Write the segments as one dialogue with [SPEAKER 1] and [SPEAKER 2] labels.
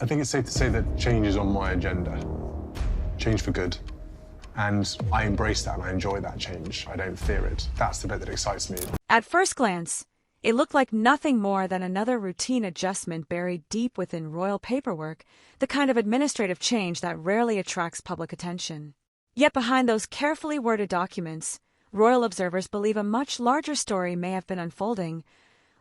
[SPEAKER 1] I think it's safe to say that change is on my agenda. Change for good. And I embrace that and I enjoy that change. I don't fear it. That's the bit that excites me.
[SPEAKER 2] At first glance, it looked like nothing more than another routine adjustment buried deep within royal paperwork, the kind of administrative change that rarely attracts public attention. Yet behind those carefully worded documents, royal observers believe a much larger story may have been unfolding,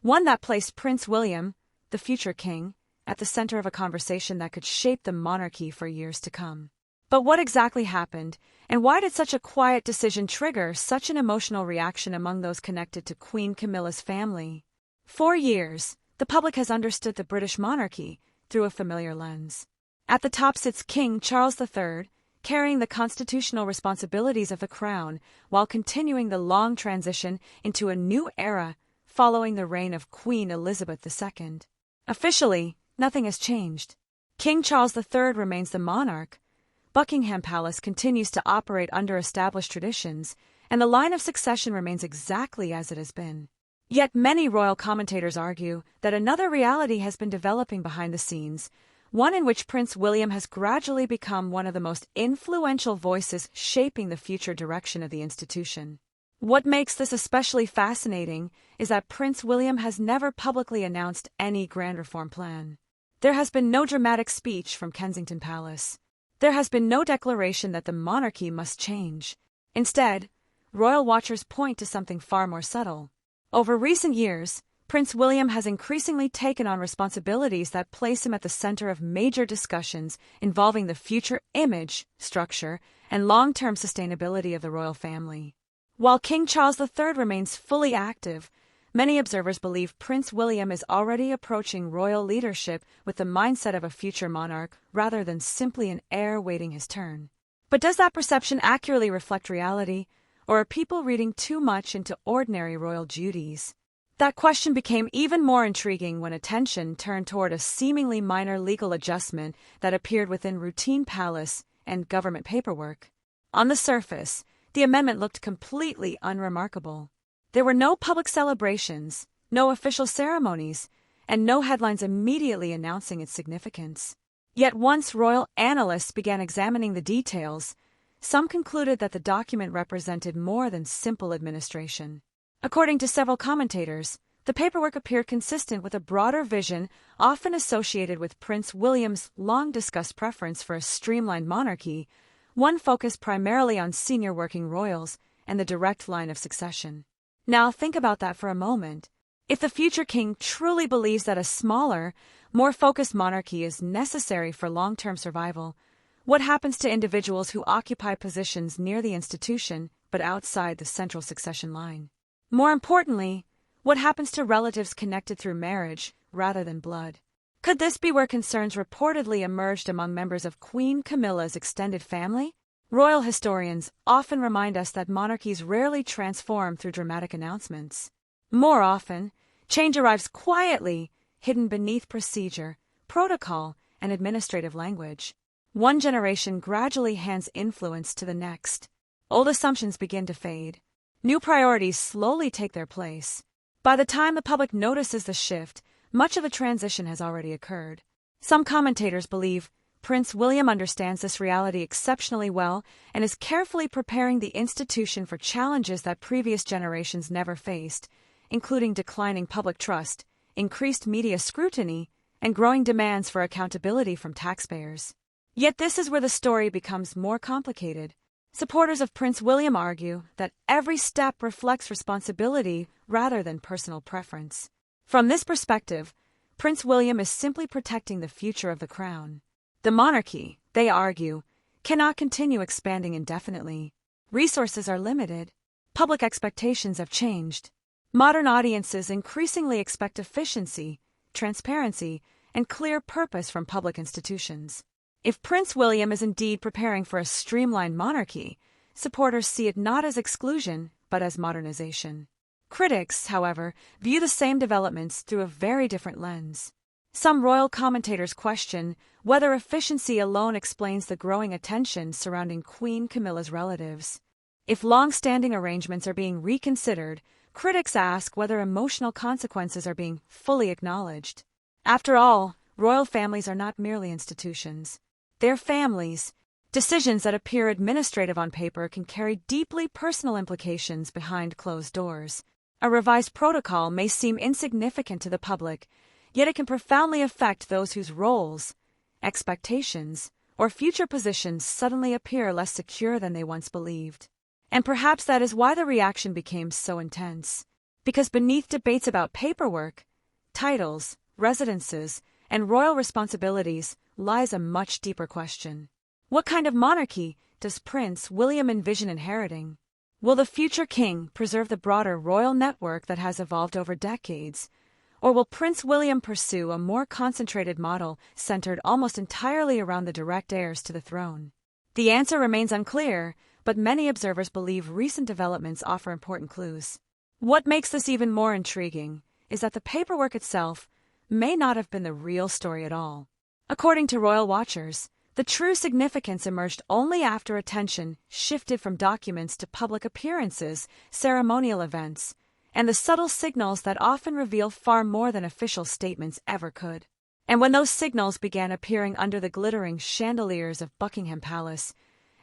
[SPEAKER 2] one that placed Prince William, the future king, at the center of a conversation that could shape the monarchy for years to come. But what exactly happened, and why did such a quiet decision trigger such an emotional reaction among those connected to Queen Camilla's family? For years, the public has understood the British monarchy through a familiar lens. At the top sits King Charles III, carrying the constitutional responsibilities of the crown while continuing the long transition into a new era following the reign of Queen Elizabeth II. Officially, nothing has changed. King Charles III remains the monarch. Buckingham Palace continues to operate under established traditions, and the line of succession remains exactly as it has been. Yet many royal commentators argue that another reality has been developing behind the scenes, one in which Prince William has gradually become one of the most influential voices shaping the future direction of the institution. What makes this especially fascinating is that Prince William has never publicly announced any grand reform plan. There has been no dramatic speech from Kensington Palace. There has been no declaration that the monarchy must change. Instead, royal watchers point to something far more subtle. Over recent years, Prince William has increasingly taken on responsibilities that place him at the center of major discussions involving the future image, structure, and long-term sustainability of the royal family. While King Charles III remains fully active, many observers believe Prince William is already approaching royal leadership with the mindset of a future monarch rather than simply an heir waiting his turn. But does that perception accurately reflect reality, or are people reading too much into ordinary royal duties? That question became even more intriguing when attention turned toward a seemingly minor legal adjustment that appeared within routine palace and government paperwork. On the surface, the amendment looked completely unremarkable. There were no public celebrations, no official ceremonies, and no headlines immediately announcing its significance. Yet once royal analysts began examining the details, some concluded that the document represented more than simple administration. According to several commentators, the paperwork appeared consistent with a broader vision often associated with Prince William's long-discussed preference for a streamlined monarchy, one focused primarily on senior working royals and the direct line of succession. Now think about that for a moment. If the future king truly believes that a smaller, more focused monarchy is necessary for long-term survival, what happens to individuals who occupy positions near the institution but outside the central succession line? More importantly, what happens to relatives connected through marriage rather than blood? Could this be where concerns reportedly emerged among members of Queen Camilla's extended family? Royal historians often remind us that monarchies rarely transform through dramatic announcements. More often, change arrives quietly, hidden beneath procedure, protocol, and administrative language. One generation gradually hands influence to the next. Old assumptions begin to fade. New priorities slowly take their place. By the time the public notices the shift, much of the transition has already occurred. Some commentators believe Prince William understands this reality exceptionally well and is carefully preparing the institution for challenges that previous generations never faced, including declining public trust, increased media scrutiny, and growing demands for accountability from taxpayers. Yet this is where the story becomes more complicated. Supporters of Prince William argue that every step reflects responsibility rather than personal preference. From this perspective, Prince William is simply protecting the future of the crown. The monarchy, they argue, cannot continue expanding indefinitely. Resources are limited. Public expectations have changed. Modern audiences increasingly expect efficiency, transparency, and clear purpose from public institutions. If Prince William is indeed preparing for a streamlined monarchy, supporters see it not as exclusion, but as modernization. Critics, however, view the same developments through a very different lens. Some royal commentators question whether efficiency alone explains the growing attention surrounding Queen Camilla's relatives. If long-standing arrangements are being reconsidered, critics ask whether emotional consequences are being fully acknowledged. After all, royal families are not merely institutions. They're families. Decisions that appear administrative on paper can carry deeply personal implications behind closed doors. A revised protocol may seem insignificant to the public, yet it can profoundly affect those whose roles, expectations, or future positions suddenly appear less secure than they once believed. And perhaps that is why the reaction became so intense. Because beneath debates about paperwork, titles, residences, and royal responsibilities lies a much deeper question. What kind of monarchy does Prince William envision inheriting? Will the future king preserve the broader royal network that has evolved over decades? Or will Prince William pursue a more concentrated model centered almost entirely around the direct heirs to the throne? The answer remains unclear, but many observers believe recent developments offer important clues. What makes this even more intriguing is that the paperwork itself may not have been the real story at all. According to royal watchers, the true significance emerged only after attention shifted from documents to public appearances, ceremonial events, and the subtle signals that often reveal far more than official statements ever could. And when those signals began appearing under the glittering chandeliers of Buckingham Palace,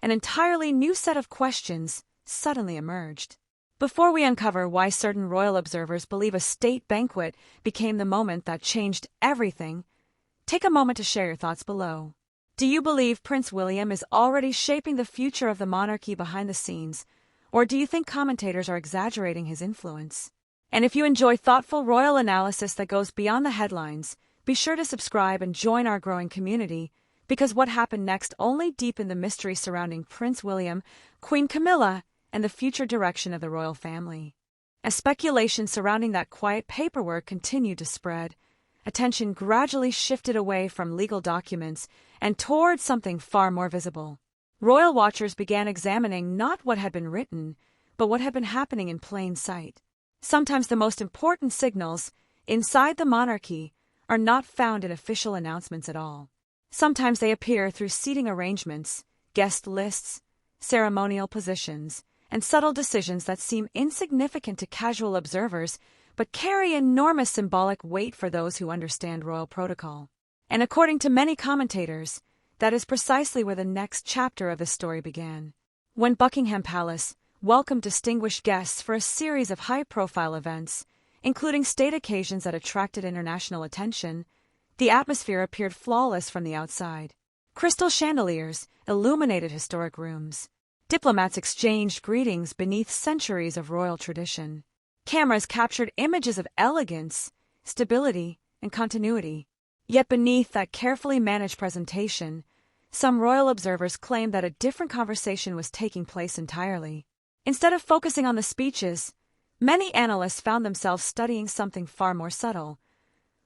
[SPEAKER 2] an entirely new set of questions suddenly emerged. Before we uncover why certain royal observers believe a state banquet became the moment that changed everything, take a moment to share your thoughts below. Do you believe Prince William is already shaping the future of the monarchy behind the scenes, or do you think commentators are exaggerating his influence? And if you enjoy thoughtful royal analysis that goes beyond the headlines, be sure to subscribe and join our growing community, because what happened next only deepened the mystery surrounding Prince William, Queen Camilla, and the future direction of the royal family. As speculation surrounding that quiet paperwork continued to spread, attention gradually shifted away from legal documents and toward something far more visible. Royal watchers began examining not what had been written, but what had been happening in plain sight. Sometimes the most important signals inside the monarchy are not found in official announcements at all. Sometimes they appear through seating arrangements, guest lists, ceremonial positions, and subtle decisions that seem insignificant to casual observers but carry enormous symbolic weight for those who understand royal protocol. And according to many commentators, that is precisely where the next chapter of the story began. When Buckingham Palace welcomed distinguished guests for a series of high-profile events, including state occasions that attracted international attention, the atmosphere appeared flawless from the outside. Crystal chandeliers illuminated historic rooms. Diplomats exchanged greetings beneath centuries of royal tradition. Cameras captured images of elegance, stability, and continuity. Yet beneath that carefully managed presentation, some royal observers claimed that a different conversation was taking place entirely. Instead of focusing on the speeches, many analysts found themselves studying something far more subtle.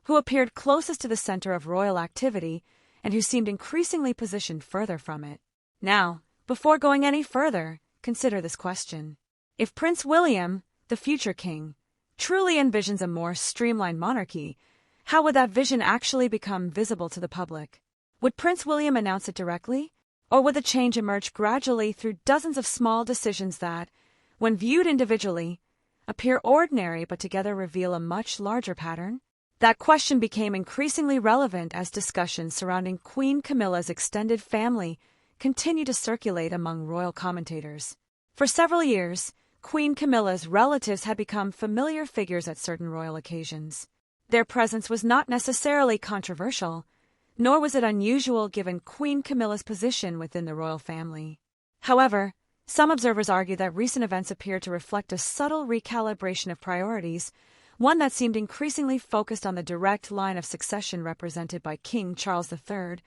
[SPEAKER 2] Who appeared closest to the center of royal activity and who seemed increasingly positioned further from it. Now, before going any further, consider this question. If Prince William, the future king, truly envisions a more streamlined monarchy, how would that vision actually become visible to the public? Would Prince William announce it directly, or would the change emerge gradually through dozens of small decisions that, when viewed individually, appear ordinary but together reveal a much larger pattern? That question became increasingly relevant as discussions surrounding Queen Camilla's extended family continued to circulate among royal commentators. For several years, Queen Camilla's relatives had become familiar figures at certain royal occasions. Their presence was not necessarily controversial, nor was it unusual given Queen Camilla's position within the royal family. However, some observers argue that recent events appear to reflect a subtle recalibration of priorities, one that seemed increasingly focused on the direct line of succession represented by King Charles III,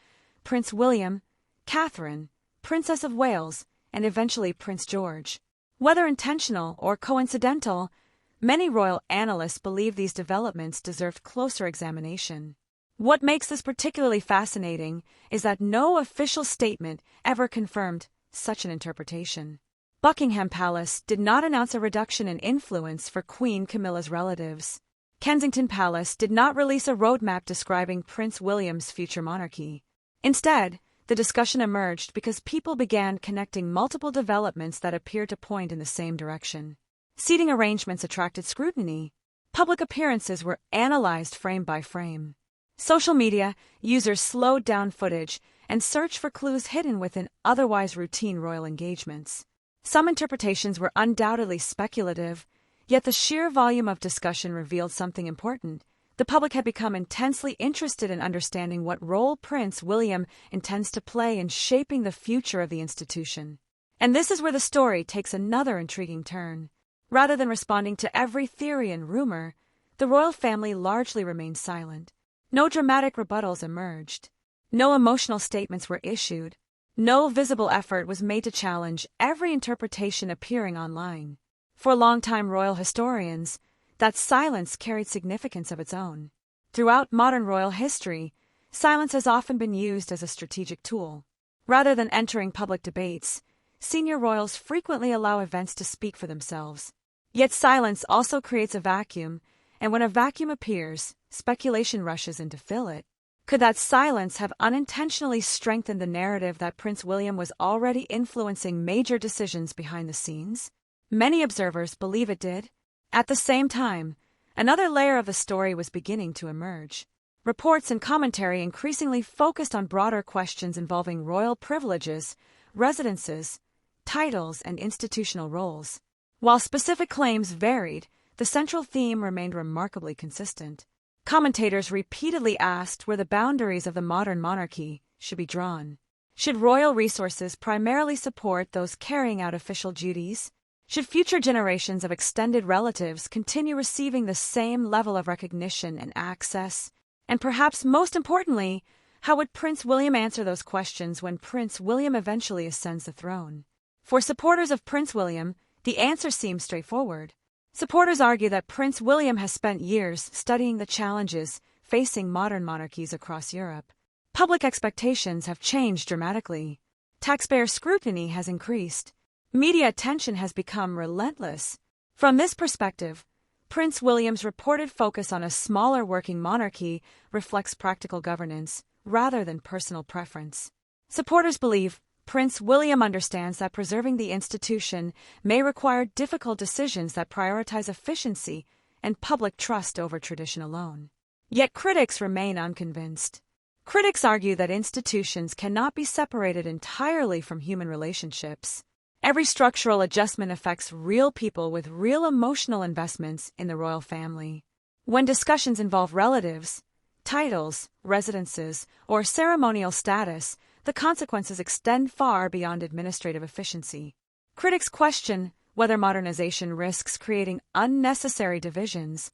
[SPEAKER 2] Prince William, Catherine, Princess of Wales, and eventually Prince George. Whether intentional or coincidental, many royal analysts believe these developments deserved closer examination. What makes this particularly fascinating is that no official statement ever confirmed such an interpretation. Buckingham Palace did not announce a reduction in influence for Queen Camilla's relatives. Kensington Palace did not release a roadmap describing Prince William's future monarchy. Instead, the discussion emerged because people began connecting multiple developments that appeared to point in the same direction. Seating arrangements attracted scrutiny. Public appearances were analyzed frame by frame. Social media users slowed down footage and searched for clues hidden within otherwise routine royal engagements. Some interpretations were undoubtedly speculative, yet the sheer volume of discussion revealed something important. The public had become intensely interested in understanding what role Prince William intends to play in shaping the future of the institution. And this is where the story takes another intriguing turn. Rather than responding to every theory and rumor, the royal family largely remained silent. No dramatic rebuttals emerged. No emotional statements were issued. No visible effort was made to challenge every interpretation appearing online. For longtime royal historians, that silence carried significance of its own. Throughout modern royal history, silence has often been used as a strategic tool. Rather than entering public debates, senior royals frequently allow events to speak for themselves. Yet silence also creates a vacuum, and when a vacuum appears, speculation rushes in to fill it. Could that silence have unintentionally strengthened the narrative that Prince William was already influencing major decisions behind the scenes? Many observers believe it did. At the same time, another layer of the story was beginning to emerge. Reports and commentary increasingly focused on broader questions involving royal privileges, residences, titles, and institutional roles. While specific claims varied, the central theme remained remarkably consistent. Commentators repeatedly asked where the boundaries of the modern monarchy should be drawn. Should royal resources primarily support those carrying out official duties? Should future generations of extended relatives continue receiving the same level of recognition and access? And perhaps most importantly, how would Prince William answer those questions when Prince William eventually ascends the throne? For supporters of Prince William, the answer seems straightforward. Supporters argue that Prince William has spent years studying the challenges facing modern monarchies across Europe. Public expectations have changed dramatically. Taxpayer scrutiny has increased. Media attention has become relentless. From this perspective, Prince William's reported focus on a smaller working monarchy reflects practical governance rather than personal preference. Supporters believe Prince William understands that preserving the institution may require difficult decisions that prioritize efficiency and public trust over tradition alone. Yet critics remain unconvinced. Critics argue that institutions cannot be separated entirely from human relationships. Every structural adjustment affects real people with real emotional investments in the royal family. When discussions involve relatives, titles, residences, or ceremonial status, the consequences extend far beyond administrative efficiency. Critics question whether modernization risks creating unnecessary divisions,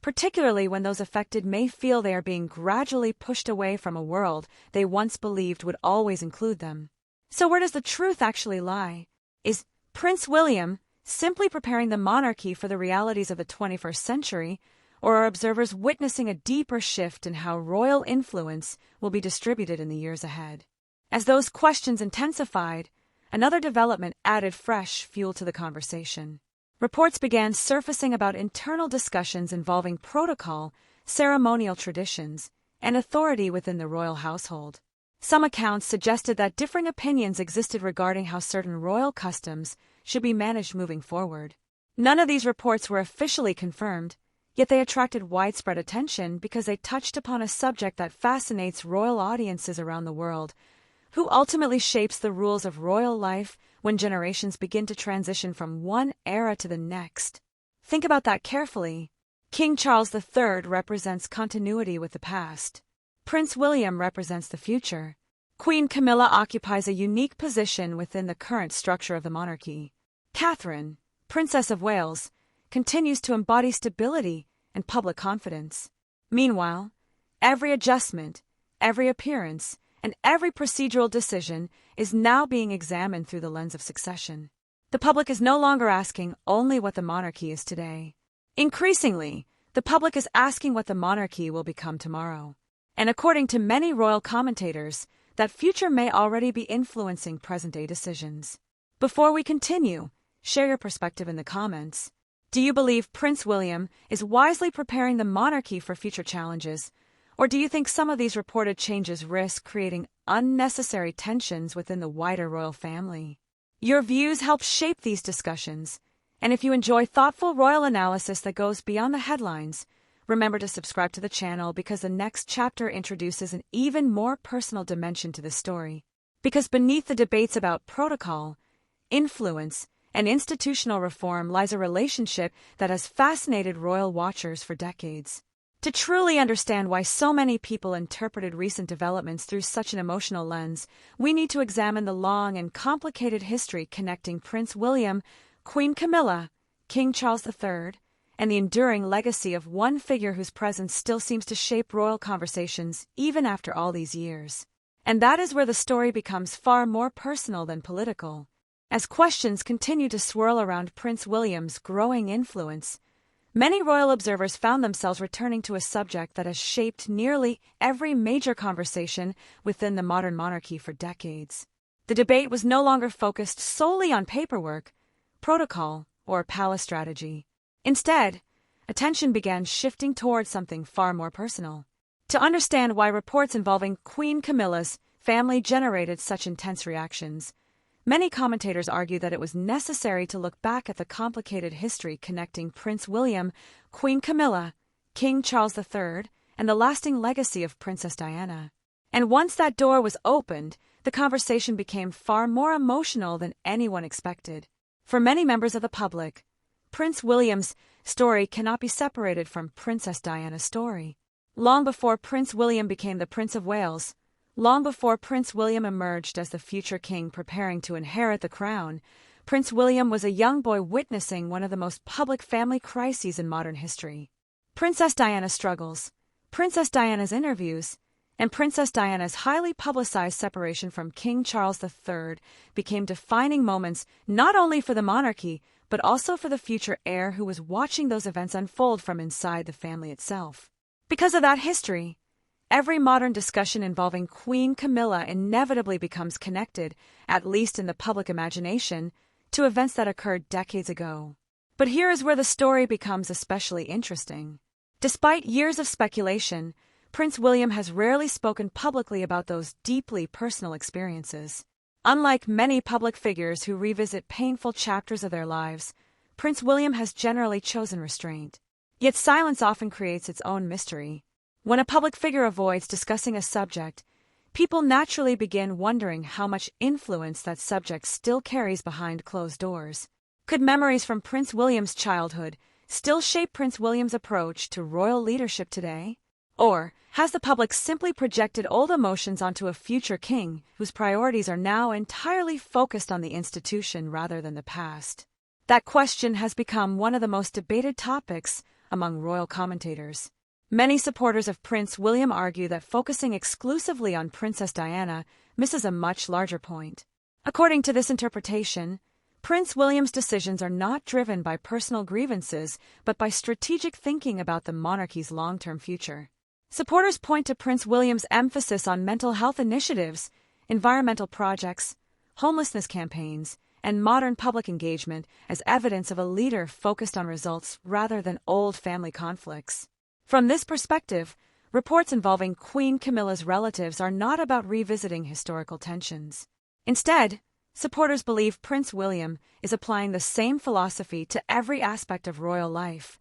[SPEAKER 2] particularly when those affected may feel they are being gradually pushed away from a world they once believed would always include them. So where does the truth actually lie? Is Prince William simply preparing the monarchy for the realities of the 21st century, or are observers witnessing a deeper shift in how royal influence will be distributed in the years ahead? As those questions intensified, another development added fresh fuel to the conversation. Reports began surfacing about internal discussions involving protocol, ceremonial traditions, and authority within the royal household. Some accounts suggested that differing opinions existed regarding how certain royal customs should be managed moving forward. None of these reports were officially confirmed, yet they attracted widespread attention because they touched upon a subject that fascinates royal audiences around the world. Who ultimately shapes the rules of royal life when generations begin to transition from one era to the next? Think about that carefully. King Charles III represents continuity with the past. Prince William represents the future. Queen Camilla occupies a unique position within the current structure of the monarchy. Catherine, Princess of Wales, continues to embody stability and public confidence. Meanwhile, every adjustment, every appearance, and every procedural decision is now being examined through the lens of succession. The public is no longer asking only what the monarchy is today. Increasingly, the public is asking what the monarchy will become tomorrow. And according to many royal commentators, that future may already be influencing present-day decisions. Before we continue, share your perspective in the comments. Do you believe Prince William is wisely preparing the monarchy for future challenges, or do you think some of these reported changes risk creating unnecessary tensions within the wider royal family? Your views help shape these discussions, and if you enjoy thoughtful royal analysis that goes beyond the headlines, remember to subscribe to the channel because the next chapter introduces an even more personal dimension to the story. Because beneath the debates about protocol, influence, and institutional reform lies a relationship that has fascinated royal watchers for decades. To truly understand why so many people interpreted recent developments through such an emotional lens, we need to examine the long and complicated history connecting Prince William, Queen Camilla, King Charles III, and the enduring legacy of one figure whose presence still seems to shape royal conversations even after all these years. And that is where the story becomes far more personal than political. As questions continue to swirl around Prince William's growing influence, many royal observers found themselves returning to a subject that has shaped nearly every major conversation within the modern monarchy for decades. The debate was no longer focused solely on paperwork, protocol, or palace strategy. Instead, attention began shifting towards something far more personal. To understand why reports involving Queen Camilla's family generated such intense reactions, many commentators argue that it was necessary to look back at the complicated history connecting Prince William, Queen Camilla, King Charles III, and the lasting legacy of Princess Diana. And once that door was opened, the conversation became far more emotional than anyone expected. For many members of the public, Prince William's story cannot be separated from Princess Diana's story. Long before Prince William became the Prince of Wales, long before Prince William emerged as the future king preparing to inherit the crown, Prince William was a young boy witnessing one of the most public family crises in modern history. Princess Diana's struggles, Princess Diana's interviews, and Princess Diana's highly publicized separation from King Charles III became defining moments not only for the monarchy, but also for the future heir who was watching those events unfold from inside the family itself. Because of that history, every modern discussion involving Queen Camilla inevitably becomes connected, at least in the public imagination, to events that occurred decades ago. But here is where the story becomes especially interesting. Despite years of speculation, Prince William has rarely spoken publicly about those deeply personal experiences. Unlike many public figures who revisit painful chapters of their lives, Prince William has generally chosen restraint. Yet silence often creates its own mystery. When a public figure avoids discussing a subject, people naturally begin wondering how much influence that subject still carries behind closed doors. Could memories from Prince William's childhood still shape Prince William's approach to royal leadership today? Or has the public simply projected old emotions onto a future king whose priorities are now entirely focused on the institution rather than the past? That question has become one of the most debated topics among royal commentators. Many supporters of Prince William argue that focusing exclusively on Princess Diana misses a much larger point. According to this interpretation, Prince William's decisions are not driven by personal grievances but by strategic thinking about the monarchy's long-term future. Supporters point to Prince William's emphasis on mental health initiatives, environmental projects, homelessness campaigns, and modern public engagement as evidence of a leader focused on results rather than old family conflicts. From this perspective, reports involving Queen Camilla's relatives are not about revisiting historical tensions. Instead, supporters believe Prince William is applying the same philosophy to every aspect of royal life.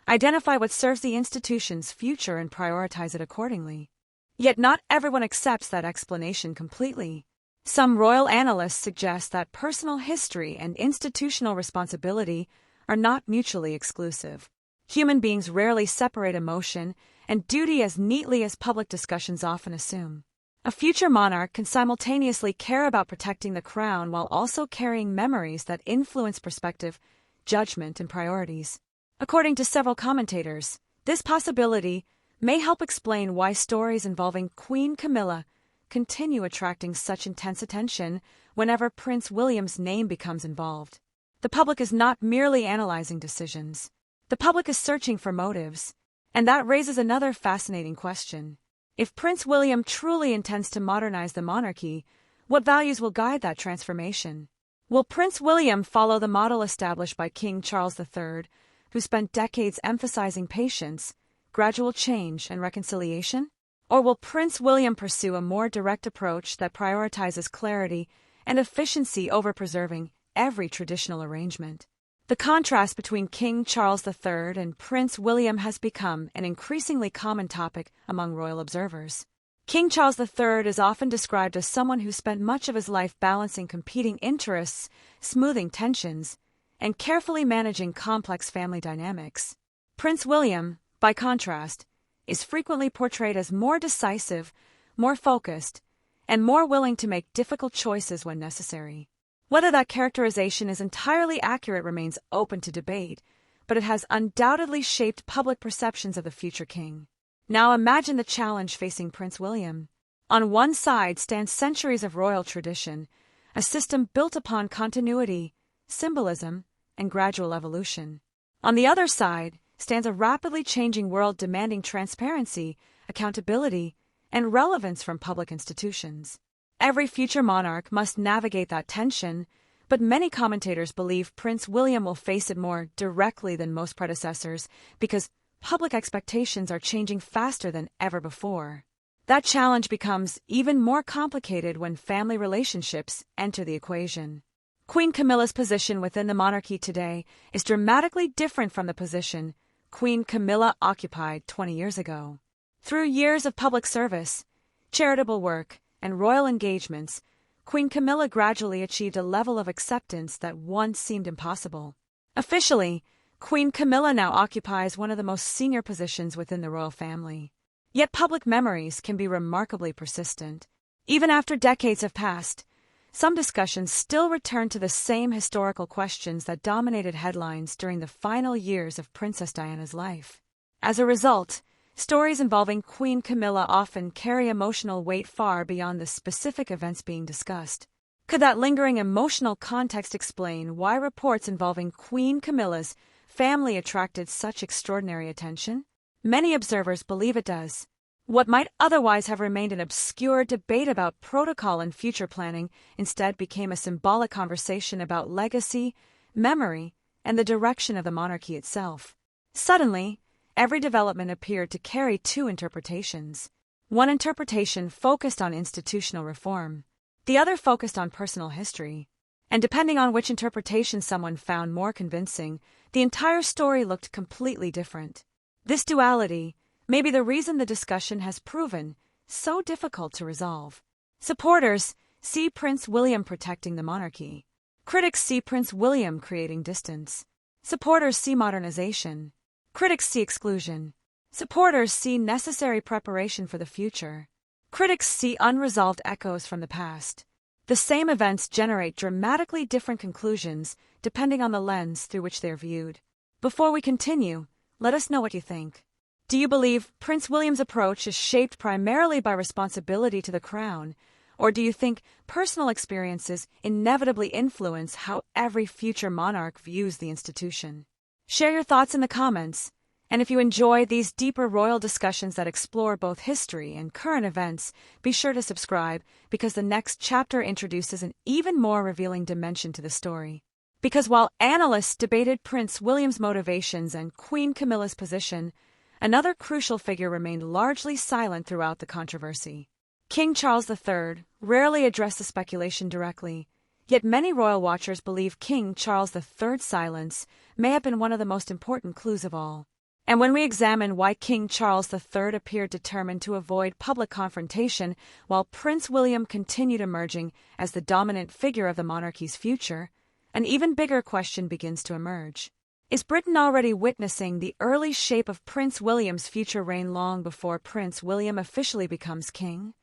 [SPEAKER 2] Identify what serves the institution's future and prioritize it accordingly. Yet not everyone accepts that explanation completely. Some royal analysts suggest that personal history and institutional responsibility are not mutually exclusive. Human beings rarely separate emotion and duty as neatly as public discussions often assume. A future monarch can simultaneously care about protecting the crown while also carrying memories that influence perspective, judgment, and priorities. According to several commentators, this possibility may help explain why stories involving Queen Camilla continue attracting such intense attention whenever Prince William's name becomes involved. The public is not merely analyzing decisions. The public is searching for motives. And that raises another fascinating question. If Prince William truly intends to modernize the monarchy, what values will guide that transformation? Will Prince William follow the model established by King Charles III, who spent decades emphasizing patience, gradual change, and reconciliation? Or will Prince William pursue a more direct approach that prioritizes clarity and efficiency over preserving every traditional arrangement? The contrast between King Charles III and Prince William has become an increasingly common topic among royal observers. King Charles III is often described as someone who spent much of his life balancing competing interests, smoothing tensions, and carefully managing complex family dynamics. Prince William, by contrast, is frequently portrayed as more decisive, more focused, and more willing to make difficult choices when necessary. Whether that characterization is entirely accurate remains open to debate, but it has undoubtedly shaped public perceptions of the future king. Now imagine the challenge facing Prince William. On one side stands centuries of royal tradition, a system built upon continuity, symbolism, and gradual evolution. On the other side stands a rapidly changing world demanding transparency, accountability, and relevance from public institutions. Every future monarch must navigate that tension, but many commentators believe Prince William will face it more directly than most predecessors because public expectations are changing faster than ever before. That challenge becomes even more complicated when family relationships enter the equation. Queen Camilla's position within the monarchy today is dramatically different from the position Queen Camilla occupied 20 years ago. Through years of public service, charitable work, and royal engagements, Queen Camilla gradually achieved a level of acceptance that once seemed impossible. Officially, Queen Camilla now occupies one of the most senior positions within the royal family. Yet public memories can be remarkably persistent. Even after decades have passed, some discussions still return to the same historical questions that dominated headlines during the final years of Princess Diana's life. As a result, stories involving Queen Camilla often carry emotional weight far beyond the specific events being discussed. Could that lingering emotional context explain why reports involving Queen Camilla's family attracted such extraordinary attention? Many observers believe it does. What might otherwise have remained an obscure debate about protocol and future planning instead became a symbolic conversation about legacy, memory, and the direction of the monarchy itself. Suddenly, every development appeared to carry two interpretations. One interpretation focused on institutional reform, the other focused on personal history. And depending on which interpretation someone found more convincing, the entire story looked completely different. This duality may be the reason the discussion has proven so difficult to resolve. Supporters see Prince William protecting the monarchy. Critics see Prince William creating distance. Supporters see modernization. Critics see exclusion. Supporters see necessary preparation for the future. Critics see unresolved echoes from the past. The same events generate dramatically different conclusions depending on the lens through which they're viewed. Before we continue, let us know what you think. Do you believe Prince William's approach is shaped primarily by responsibility to the crown, or do you think personal experiences inevitably influence how every future monarch views the institution? Share your thoughts in the comments, and if you enjoy these deeper royal discussions that explore both history and current events, be sure to subscribe because the next chapter introduces an even more revealing dimension to the story. Because while analysts debated Prince William's motivations and Queen Camilla's position, another crucial figure remained largely silent throughout the controversy. King Charles III rarely addressed the speculation directly, yet many royal watchers believe King Charles III's silence may have been one of the most important clues of all. And when we examine why King Charles III appeared determined to avoid public confrontation while Prince William continued emerging as the dominant figure of the monarchy's future, an even bigger question begins to emerge. Is Britain already witnessing the early shape of Prince William's future reign long before Prince William officially becomes king?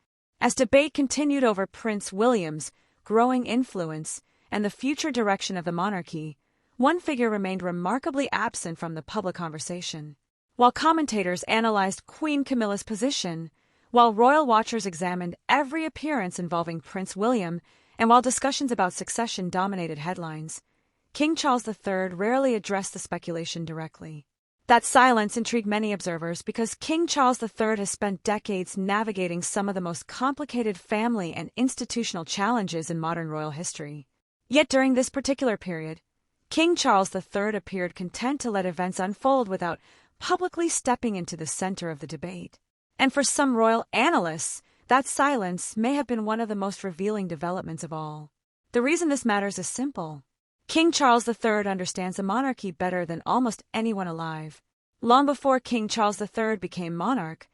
[SPEAKER 2] As debate continued over Prince William's growing influence and the future direction of the monarchy, one figure remained remarkably absent from the public conversation. While commentators analyzed Queen Camilla's position, while royal watchers examined every appearance involving Prince William, and while discussions about succession dominated headlines, King Charles III rarely addressed the speculation directly. That silence intrigued many observers because King Charles III has spent decades navigating some of the most complicated family and institutional challenges in modern royal history. Yet during this particular period, King Charles III appeared content to let events unfold without publicly stepping into the center of the debate. And for some royal analysts, that silence may have been one of the most revealing developments of all. The reason this matters is simple. King Charles III understands the monarchy better than almost anyone alive. Long before King Charles III became monarch,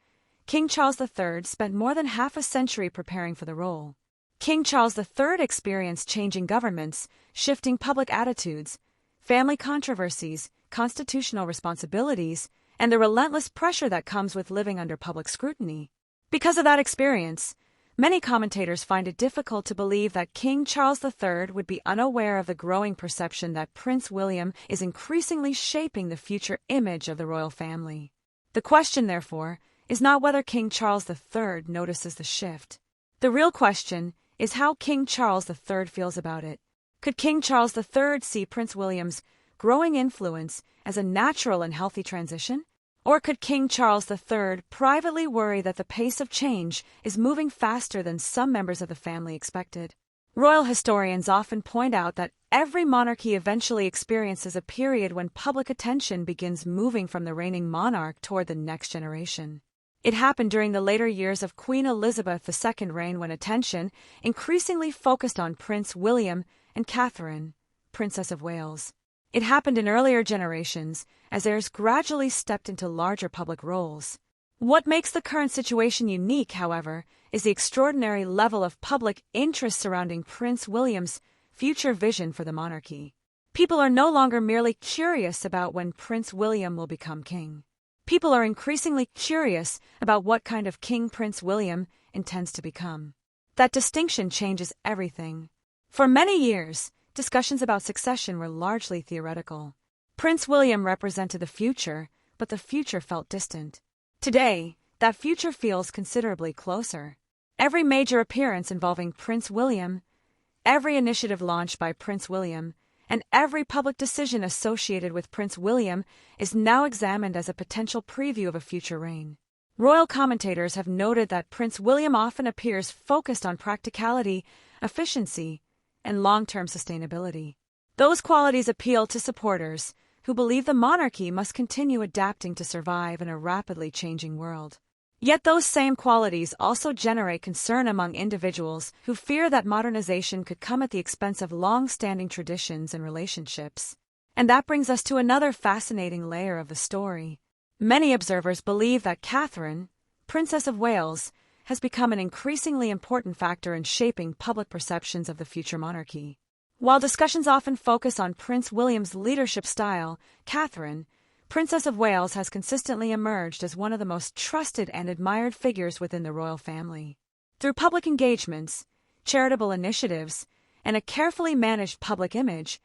[SPEAKER 2] King Charles III spent more than half a century preparing for the role. King Charles III experienced changing governments, shifting public attitudes, family controversies, constitutional responsibilities, and the relentless pressure that comes with living under public scrutiny. Because of that experience, many commentators find it difficult to believe that King Charles III would be unaware of the growing perception that Prince William is increasingly shaping the future image of the royal family. The question, therefore, is not whether King Charles III notices the shift. The real question is how King Charles III feels about it. Could King Charles III see Prince William's growing influence as a natural and healthy transition? Or could King Charles III privately worry that the pace of change is moving faster than some members of the family expected? Royal historians often point out that every monarchy eventually experiences a period when public attention begins moving from the reigning monarch toward the next generation. It happened during the later years of Queen Elizabeth II's reign, when attention increasingly focused on Prince William and Catherine, Princess of Wales. It happened in earlier generations, as heirs gradually stepped into larger public roles. What makes the current situation unique, however, is the extraordinary level of public interest surrounding Prince William's future vision for the monarchy. People are no longer merely curious about when Prince William will become king. People are increasingly curious about what kind of king Prince William intends to become. That distinction changes everything. For many years, discussions about succession were largely theoretical. Prince William represented the future, but the future felt distant. Today, that future feels considerably closer. Every major appearance involving Prince William, every initiative launched by Prince William, and every public decision associated with Prince William is now examined as a potential preview of a future reign. Royal commentators have noted that Prince William often appears focused on practicality, efficiency, and long-term sustainability. Those qualities appeal to supporters who believe the monarchy must continue adapting to survive in a rapidly changing world. Yet those same qualities also generate concern among individuals who fear that modernization could come at the expense of long-standing traditions and relationships. And that brings us to another fascinating layer of the story. Many observers believe that Catherine, Princess of Wales, has become an increasingly important factor in shaping public perceptions of the future monarchy. While discussions often focus on Prince William's leadership style, Catherine, Princess of Wales, has consistently emerged as one of the most trusted and admired figures within the royal family. Through public engagements, charitable initiatives, and a carefully managed public image,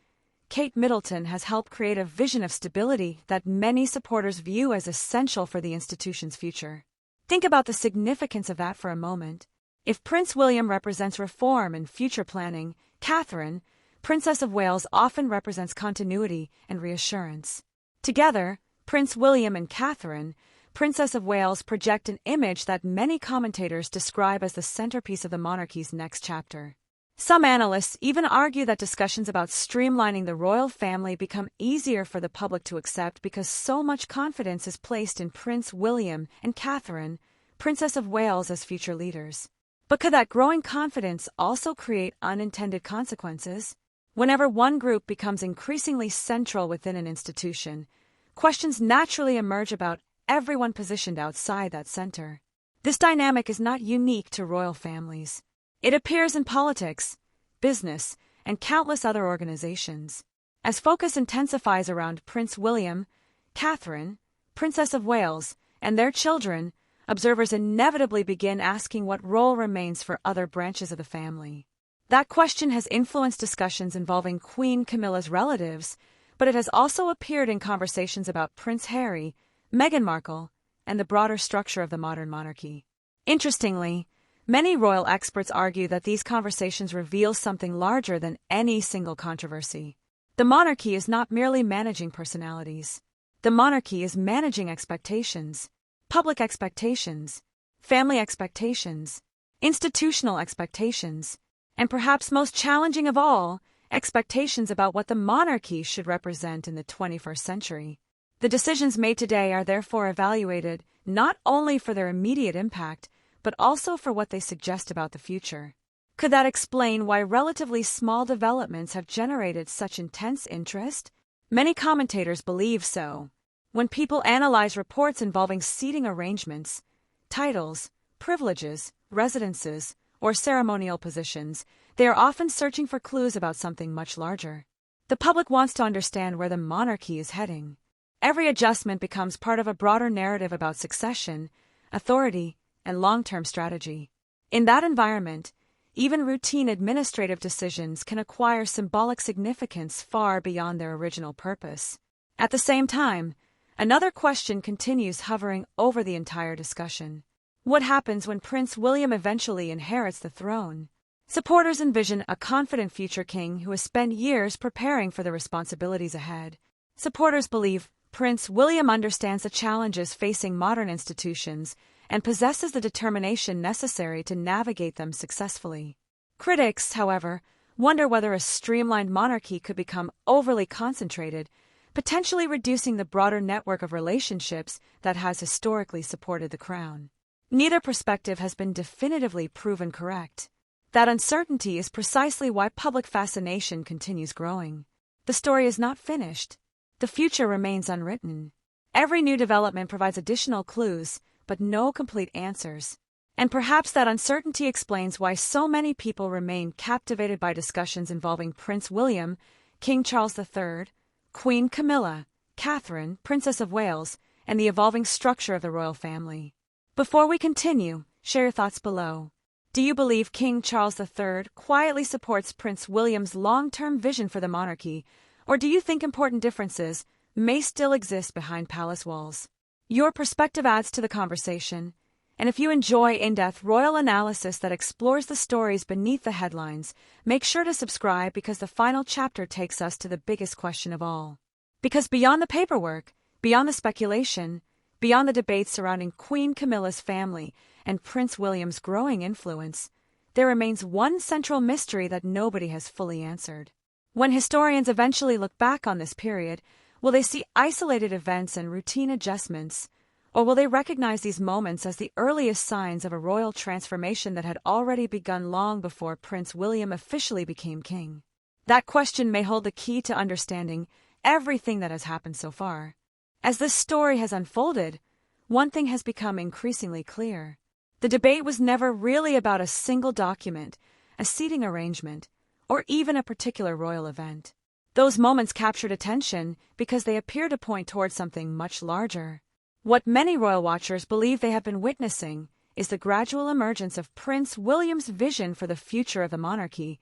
[SPEAKER 2] Kate Middleton has helped create a vision of stability that many supporters view as essential for the institution's future. Think about the significance of that for a moment. If Prince William represents reform and future planning, Catherine, Princess of Wales, often represents continuity and reassurance. Together, Prince William and Catherine, Princess of Wales, project an image that many commentators describe as the centerpiece of the monarchy's next chapter. Some analysts even argue that discussions about streamlining the royal family become easier for the public to accept because so much confidence is placed in Prince William and Catherine, Princess of Wales, as future leaders. But could that growing confidence also create unintended consequences? Whenever one group becomes increasingly central within an institution, questions naturally emerge about everyone positioned outside that center. This dynamic is not unique to royal families. It appears in politics, business, and countless other organizations. As focus intensifies around Prince William, Catherine, Princess of Wales, and their children, observers inevitably begin asking what role remains for other branches of the family. That question has influenced discussions involving Queen Camilla's relatives, but it has also appeared in conversations about Prince Harry, Meghan Markle, and the broader structure of the modern monarchy. Interestingly, many royal experts argue that these conversations reveal something larger than any single controversy. The monarchy is not merely managing personalities. The monarchy is managing expectations, public expectations, family expectations, institutional expectations, and perhaps most challenging of all, expectations about what the monarchy should represent in the 21st century. The decisions made today are therefore evaluated not only for their immediate impact, but also for what they suggest about the future. Could that explain why relatively small developments have generated such intense interest? Many commentators believe so. When people analyze reports involving seating arrangements, titles, privileges, residences, or ceremonial positions, they are often searching for clues about something much larger. The public wants to understand where the monarchy is heading. Every adjustment becomes part of a broader narrative about succession, authority, and long-term strategy. In that environment, even routine administrative decisions can acquire symbolic significance far beyond their original purpose. At the same time, another question continues hovering over the entire discussion. What happens when Prince William eventually inherits the throne? Supporters envision a confident future king who has spent years preparing for the responsibilities ahead. Supporters believe Prince William understands the challenges facing modern institutions and possesses the determination necessary to navigate them successfully. Critics, however, wonder whether a streamlined monarchy could become overly concentrated, potentially reducing the broader network of relationships that has historically supported the crown. Neither perspective has been definitively proven correct. That uncertainty is precisely why public fascination continues growing. The story is not finished. The future remains unwritten. Every new development provides additional clues, but no complete answers. And perhaps that uncertainty explains why so many people remain captivated by discussions involving Prince William, King Charles III, Queen Camilla, Catherine, Princess of Wales, and the evolving structure of the royal family. Before we continue, share your thoughts below. Do you believe King Charles III quietly supports Prince William's long-term vision for the monarchy, or do you think important differences may still exist behind palace walls? Your perspective adds to the conversation, and if you enjoy in-depth royal analysis that explores the stories beneath the headlines, make sure to subscribe because the final chapter takes us to the biggest question of all. Because beyond the paperwork, beyond the speculation, beyond the debates surrounding Queen Camilla's family and Prince William's growing influence, there remains one central mystery that nobody has fully answered. When historians eventually look back on this period, will they see isolated events and routine adjustments, or will they recognize these moments as the earliest signs of a royal transformation that had already begun long before Prince William officially became king? That question may hold the key to understanding everything that has happened so far. As this story has unfolded, one thing has become increasingly clear. The debate was never really about a single document, a seating arrangement, or even a particular royal event. Those moments captured attention because they appear to point toward something much larger. What many royal watchers believe they have been witnessing is the gradual emergence of Prince William's vision for the future of the monarchy,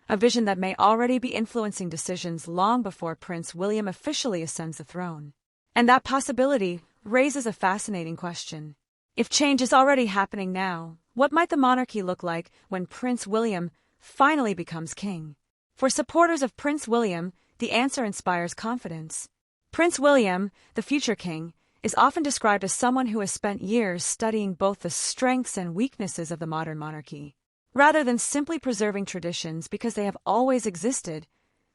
[SPEAKER 2] a vision that may already be influencing decisions long before Prince William officially ascends the throne. And that possibility raises a fascinating question. If change is already happening now, what might the monarchy look like when Prince William finally becomes king? For supporters of Prince William, the answer inspires confidence. Prince William, the future king, is often described as someone who has spent years studying both the strengths and weaknesses of the modern monarchy. Rather than simply preserving traditions because they have always existed,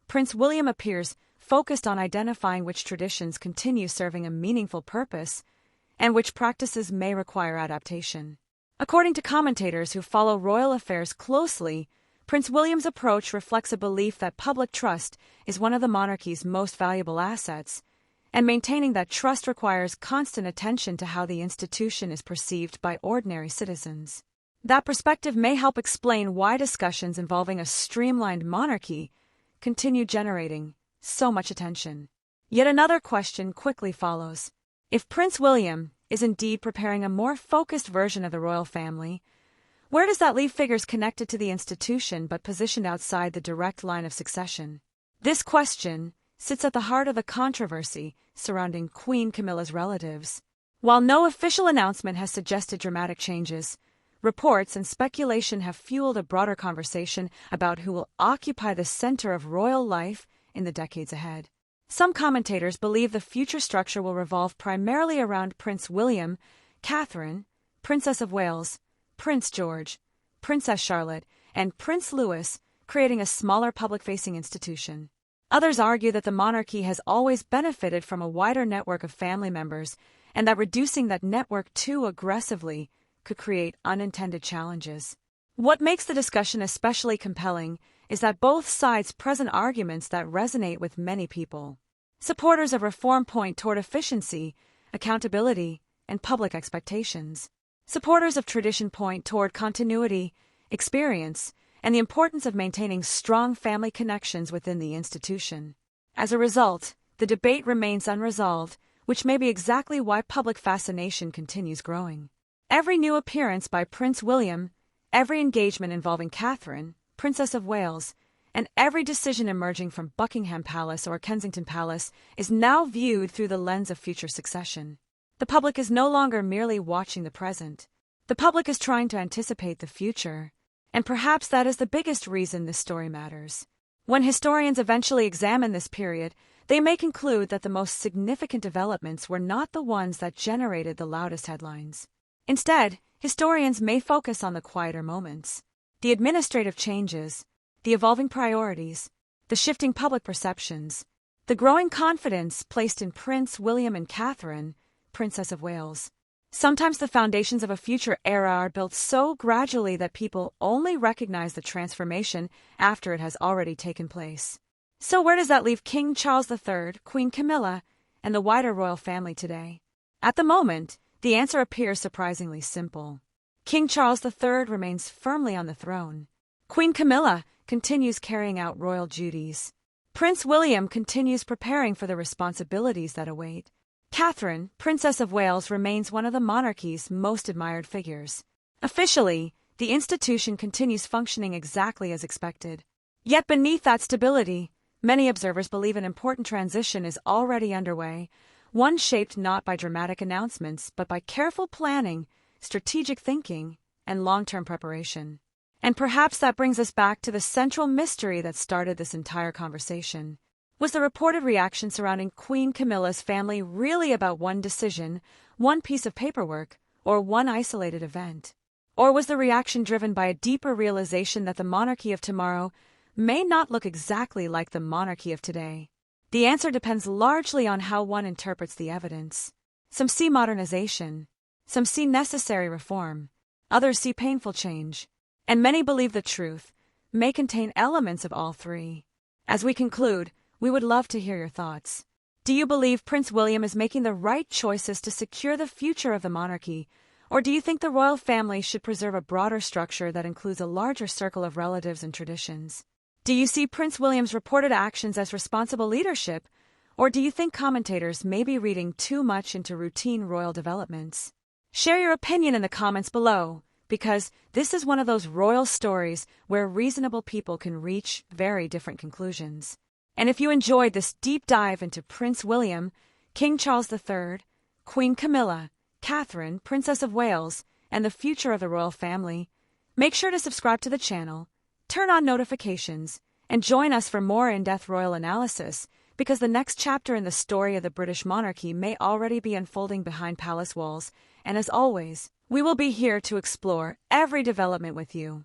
[SPEAKER 2] Prince William appears focused on identifying which traditions continue serving a meaningful purpose and which practices may require adaptation. According to commentators who follow royal affairs closely, Prince William's approach reflects a belief that public trust is one of the monarchy's most valuable assets, and maintaining that trust requires constant attention to how the institution is perceived by ordinary citizens. That perspective may help explain why discussions involving a streamlined monarchy continue generating so much attention. Yet another question quickly follows. If Prince William is indeed preparing a more focused version of the royal family, where does that leave figures connected to the institution but positioned outside the direct line of succession? This question sits at the heart of the controversy surrounding Queen Camilla's relatives. While no official announcement has suggested dramatic changes, reports and speculation have fueled a broader conversation about who will occupy the center of royal life in the decades ahead. Some commentators believe the future structure will revolve primarily around Prince William, Catherine, Princess of Wales, Prince George, Princess Charlotte, and Prince Louis, creating a smaller public-facing institution. Others argue that the monarchy has always benefited from a wider network of family members and that reducing that network too aggressively could create unintended challenges. What makes the discussion especially compelling is that both sides present arguments that resonate with many people. Supporters of reform point toward efficiency, accountability, and public expectations. Supporters of tradition point toward continuity, experience, and the importance of maintaining strong family connections within the institution. As a result, the debate remains unresolved, which may be exactly why public fascination continues growing. Every new appearance by Prince William, every engagement involving Catherine, Princess of Wales, and every decision emerging from Buckingham Palace or Kensington Palace is now viewed through the lens of future succession. The public is no longer merely watching the present. The public is trying to anticipate the future, and perhaps that is the biggest reason this story matters. When historians eventually examine this period, they may conclude that the most significant developments were not the ones that generated the loudest headlines. Instead, historians may focus on the quieter moments, the administrative changes, the evolving priorities, the shifting public perceptions, the growing confidence placed in Prince William and Catherine, Princess of Wales. Sometimes the foundations of a future era are built so gradually that people only recognize the transformation after it has already taken place. So where does that leave King Charles III, Queen Camilla, and the wider royal family today? At the moment, the answer appears surprisingly simple. King Charles III remains firmly on the throne. Queen Camilla continues carrying out royal duties. Prince William continues preparing for the responsibilities that await. Catherine, Princess of Wales, remains one of the monarchy's most admired figures. Officially, the institution continues functioning exactly as expected. Yet beneath that stability, many observers believe an important transition is already underway, one shaped not by dramatic announcements but by careful planning, strategic thinking, and long-term preparation. And perhaps that brings us back to the central mystery that started this entire conversation. Was the reported reaction surrounding Queen Camilla's family really about one decision, one piece of paperwork, or one isolated event? Or was the reaction driven by a deeper realization that the monarchy of tomorrow may not look exactly like the monarchy of today? The answer depends largely on how one interprets the evidence. Some see modernization, some see necessary reform, others see painful change, and many believe the truth may contain elements of all three. As we conclude, we would love to hear your thoughts. Do you believe Prince William is making the right choices to secure the future of the monarchy, or do you think the royal family should preserve a broader structure that includes a larger circle of relatives and traditions? Do you see Prince William's reported actions as responsible leadership, or do you think commentators may be reading too much into routine royal developments? Share your opinion in the comments below, because this is one of those royal stories where reasonable people can reach very different conclusions. And if you enjoyed this deep dive into Prince William, King Charles III, Queen Camilla, Catherine, Princess of Wales, and the future of the royal family, make sure to subscribe to the channel, turn on notifications, and join us for more in-depth royal analysis, because the next chapter in the story of the British monarchy may already be unfolding behind palace walls, and as always, we will be here to explore every development with you.